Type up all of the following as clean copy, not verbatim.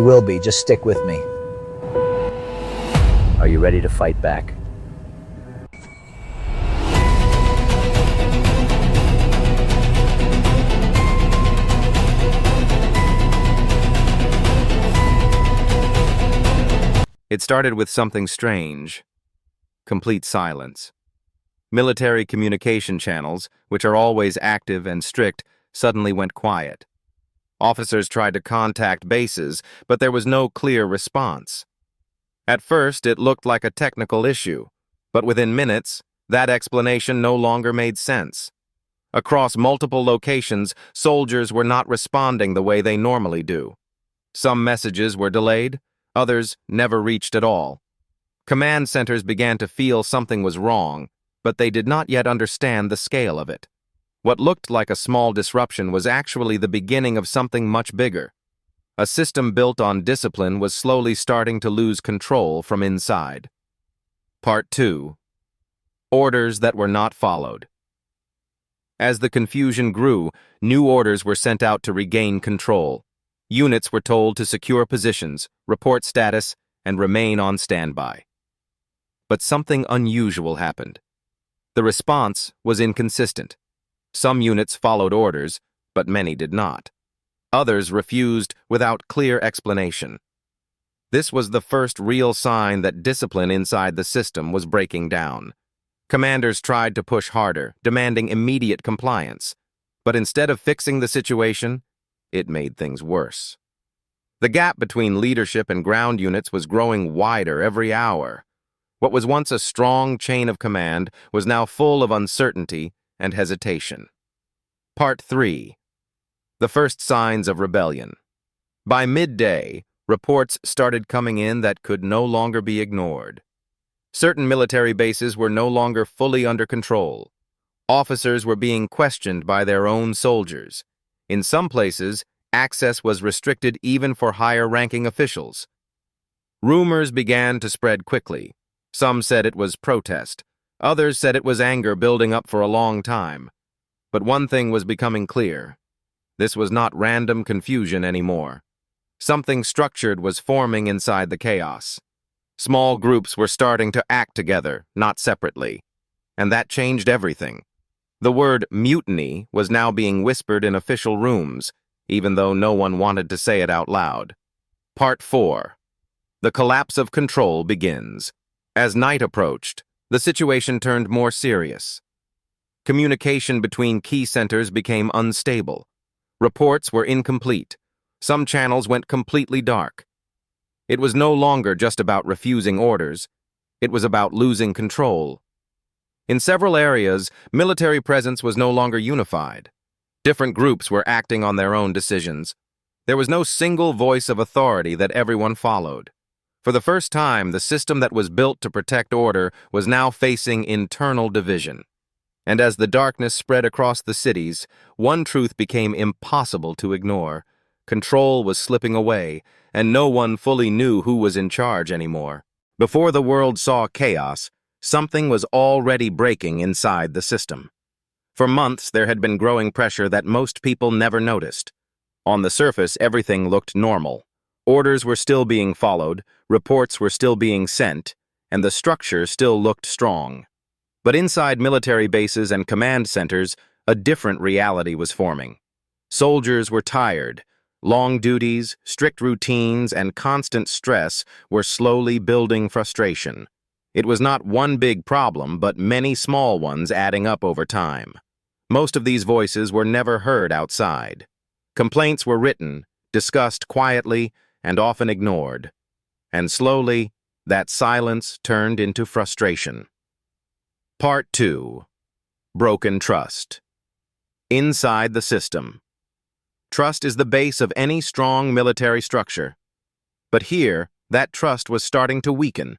We will be, just stick with me. Are you ready to fight back? It started with something strange. Complete silence. Military communication channels, which are always active and strict, suddenly went quiet. Officers tried to contact bases, but there was no clear response. At first, it looked like a technical issue, but within minutes, that explanation no longer made sense. Across multiple locations, soldiers were not responding the way they normally do. Some messages were delayed, others never reached at all. Command centers began to feel something was wrong, but they did not yet understand the scale of it. What looked like a small disruption was actually the beginning of something much bigger. A system built on discipline was slowly starting to lose control from inside. Part 2. Orders that were not followed. As the confusion grew, new orders were sent out to regain control. Units were told to secure positions, report status, and remain on standby. But something unusual happened. The response was inconsistent. Some units followed orders, but many did not. Others refused without clear explanation. This was the first real sign that discipline inside the system was breaking down. Commanders tried to push harder, demanding immediate compliance. But instead of fixing the situation, it made things worse. The gap between leadership and ground units was growing wider every hour. What was once a strong chain of command was now full of uncertainty and hesitation. Part 3. The first signs of rebellion. By midday, reports started coming in that could no longer be ignored. Certain military bases were no longer fully under control. Officers were being questioned by their own soldiers. In some places, access was restricted even for higher-ranking officials. Rumors began to spread quickly. Some said it was protest. Others said it was anger building up for a long time. But one thing was becoming clear. This was not random confusion anymore. Something structured was forming inside the chaos. Small groups were starting to act together, not separately. And that changed everything. The word mutiny was now being whispered in official rooms, even though no one wanted to say it out loud. Part 4. The collapse of control begins. As night approached, the situation turned more serious. Communication between key centers became unstable. Reports were incomplete. Some channels went completely dark. It was no longer just about refusing orders. It was about losing control. In several areas, military presence was no longer unified. Different groups were acting on their own decisions. There was no single voice of authority that everyone followed. For the first time, the system that was built to protect order was now facing internal division. And as the darkness spread across the cities, one truth became impossible to ignore. Control was slipping away, and no one fully knew who was in charge anymore. Before the world saw chaos, something was already breaking inside the system. For months, there had been growing pressure that most people never noticed. On the surface, everything looked normal. Orders were still being followed, reports were still being sent, and the structure still looked strong. But inside military bases and command centers, a different reality was forming. Soldiers were tired. Long duties, strict routines, and constant stress were slowly building frustration. It was not one big problem, but many small ones adding up over time. Most of these voices were never heard outside. Complaints were written, discussed quietly, and often ignored. And slowly, that silence turned into frustration. Part 2. Broken trust. Inside the system. Trust is the base of any strong military structure. But here, that trust was starting to weaken.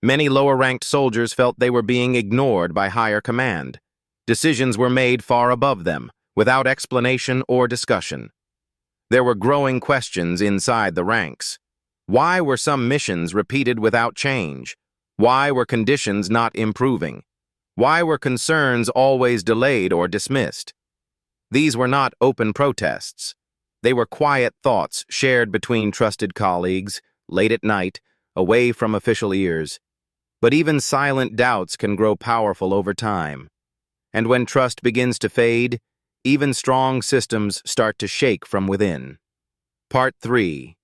Many lower-ranked soldiers felt they were being ignored by higher command. Decisions were made far above them, without explanation or discussion. There were growing questions inside the ranks. Why were some missions repeated without change? Why were conditions not improving? Why were concerns always delayed or dismissed? These were not open protests. They were quiet thoughts shared between trusted colleagues, late at night, away from official ears. But even silent doubts can grow powerful over time. And when trust begins to fade, even strong systems start to shake from within. Part 3.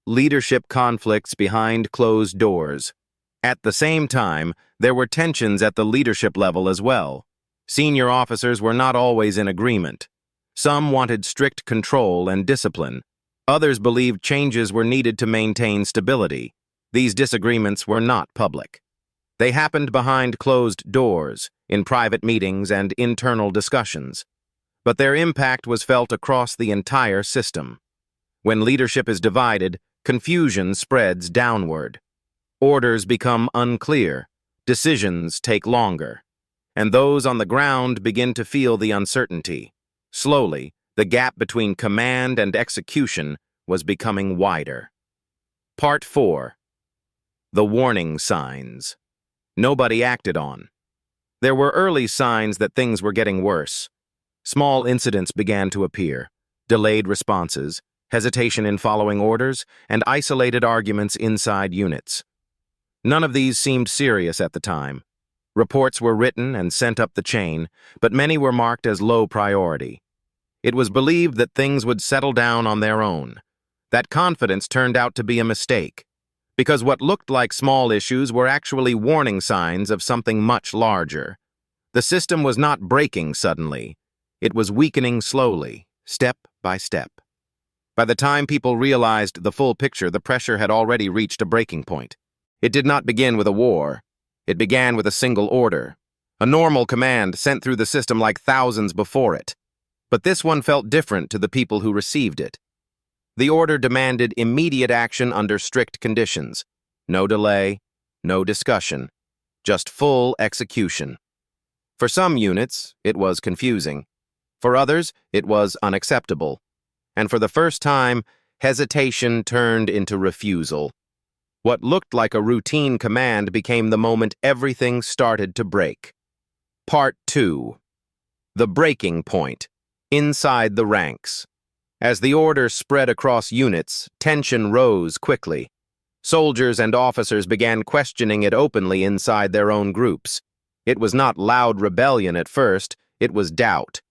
Leadership conflicts behind closed doors. At the same time, there were tensions at the leadership level as well. Senior officers were not always in agreement. Some wanted strict control and discipline. Others believed changes were needed to maintain stability. These disagreements were not public. They happened behind closed doors, in private meetings and internal discussions. But their impact was felt across the entire system. When leadership is divided, confusion spreads downward. Orders become unclear, decisions take longer, and those on the ground begin to feel the uncertainty. Slowly, the gap between command and execution was becoming wider. Part 4. The warning signs. Nobody acted on. There were early signs that things were getting worse. Small incidents began to appear, delayed responses, hesitation in following orders, and isolated arguments inside units. None of these seemed serious at the time. Reports were written and sent up the chain, but many were marked as low priority. It was believed that things would settle down on their own. That confidence turned out to be a mistake, because what looked like small issues were actually warning signs of something much larger. The system was not breaking suddenly. It was weakening slowly, step by step. By the time people realized the full picture, the pressure had already reached a breaking point. It did not begin with a war. It began with a single order, a normal command sent through the system like thousands before it. But this one felt different to the people who received it. The order demanded immediate action under strict conditions. No delay, no discussion, just full execution. For some units, it was confusing. For others, it was unacceptable. And for the first time, hesitation turned into refusal. What looked like a routine command became the moment everything started to break. Part 2. The breaking point. Inside the ranks. As the order spread across units, tension rose quickly. Soldiers and officers began questioning it openly inside their own groups. It was not loud rebellion at first, it was doubt.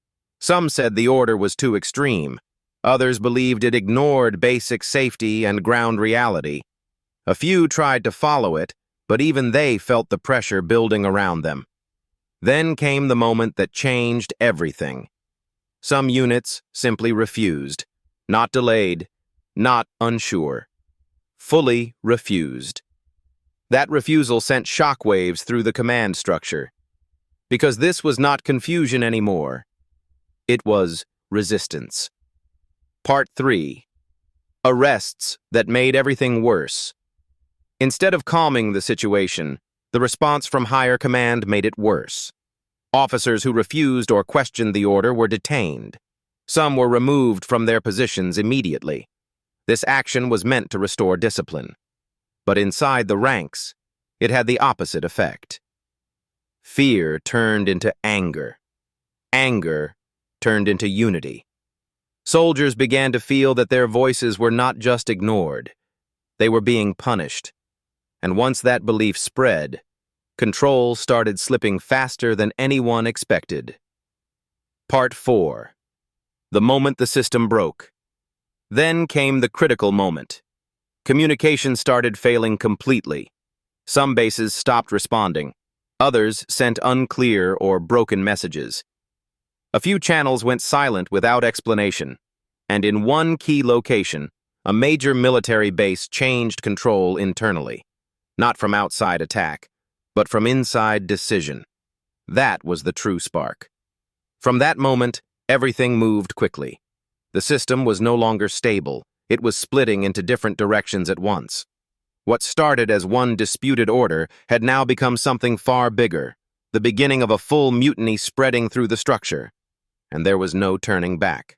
Some said the order was too extreme. Others believed it ignored basic safety and ground reality. A few tried to follow it, but even they felt the pressure building around them. Then came the moment that changed everything. Some units simply refused. Not delayed, not unsure. Fully refused. That refusal sent shockwaves through the command structure. Because this was not confusion anymore. It was resistance. Part 3. Arrests that made everything worse. Instead of calming the situation, the response from higher command made it worse. Officers who refused or questioned the order were detained. Some were removed from their positions immediately. This action was meant to restore discipline. But inside the ranks, it had the opposite effect. Fear turned into anger. Anger turned into unity. Soldiers began to feel that their voices were not just ignored. They were being punished. And once that belief spread, control started slipping faster than anyone expected. Part 4. The moment the system broke. Then came the critical moment. Communication started failing completely. Some bases stopped responding. Others sent unclear or broken messages. A few channels went silent without explanation. And in one key location, a major military base changed control internally. Not from outside attack, but from inside decision. That was the true spark. From that moment, everything moved quickly. The system was no longer stable. It was splitting into different directions at once. What started as one disputed order had now become something far bigger, the beginning of a full mutiny spreading through the structure. And there was no turning back.